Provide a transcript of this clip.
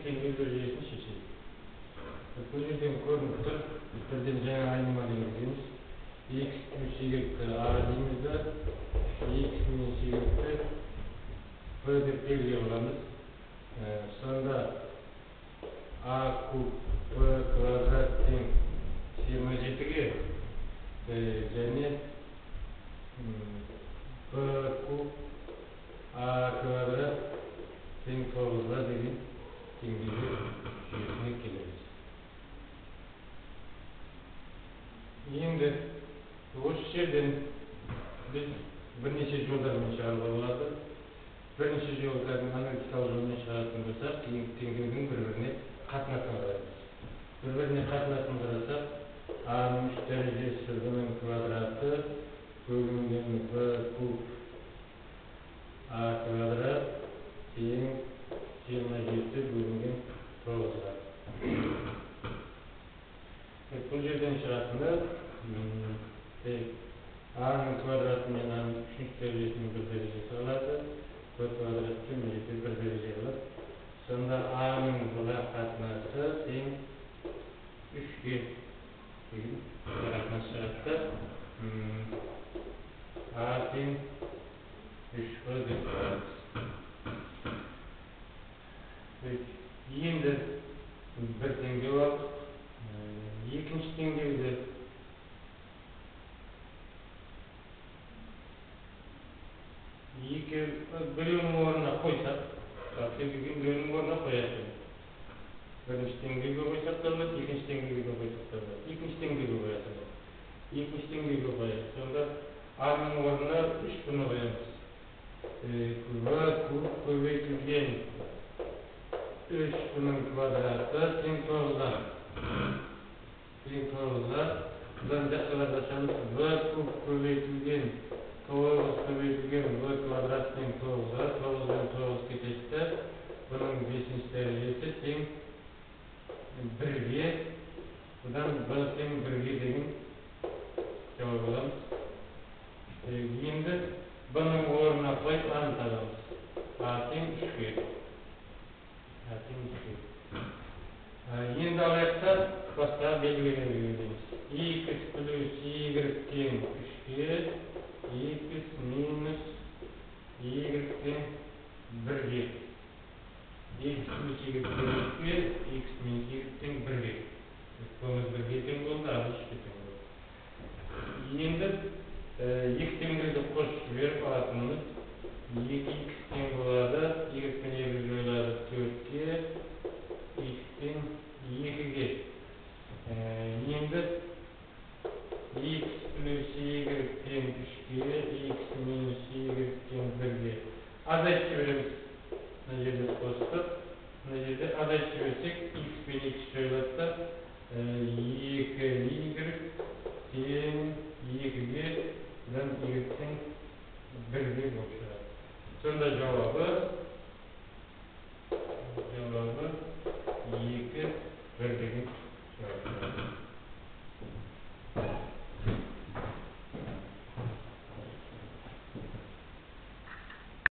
tengel derecesini seçelim. Bu yerden görünüp tur, birden жаңа айныманы ekleyiniz. X plus y'likte a deyimiz var. X minus y'likte b dep belgiley alamız. Sonda a kub b kvadrat teң 27'ge және b kub a kvadrat teң 9'ga деген теңдеулер жүйесіне келеміз. Енді осы жерден biz бірнеше жолдармен шығаруға болады. Бірінші жолдардың аналитикалық жолмен шығатын болсақ, теңдеудің бір-біріне қатынасын қараймыз. Bir-біріне қатынасын қарасақ, a-ның 3 дәрежесі b-ның квадраты бөлінген b куб a квадрат тең 27 бөлінген 9'ға. Бұл жерден шығатыны a-ның квадраты мен a-ның 3 дәрежесінің бір дәрежесі қалады. b квадрат тең 7 бір дәреже қалады. Сонда a-ның бұға қатынасы тең 3-ге деген қатынас шығады. a тең 3-ға деп қараймыз. Енді bir tеңдеу алдық. Екінші теңдеуді біреуінің орнына қойсақ, біреуінің орнына қоясың. Бірінші теңдеуге қойсақ та болады, екінші теңдеуге қойсақ та болады. Екінші теңдеуге қоясың. Екінші теңдеуге қоясың. Сонда a-ның орнына 3 бұны қоямыз. v куб көбейтілген 3 бұның квадраты тең 9'ға. Тең 9'ға. Бұдан жақсыларды ашамыз. v куб көбейтілген 9 көбейтілген v квадрат тең 9'ға. 9'dan 9 кетеді. Бұның 5-ші дәрежесі тең 1-ге. Бұдан b тең 1-ге деген жауап аламыз. Енді бұның орнына қойып a-ны табамыз. a тең 3-ге. Енді алайықта басқа белгілерін белгілейміз. X плюс y тең 3-ге, x минус y тең 1-ге. X плюс y тең 3-ге, x минус y тең 1-ге. Бұмыз 1-ге тең болды, ал 3-ге тең болды. Енді екі теңдеуді қосып жіберіп алатынымыз 2x тең болады, y пен y жойылады 4-ге, x тең 2-ге. Енді x плюс y тең 3-ге, x минус y тең 1-ге. Азайтып жібереміз. Мына жерде қостық. Мына жерде азайтып жіберсек, x пен x жойылады.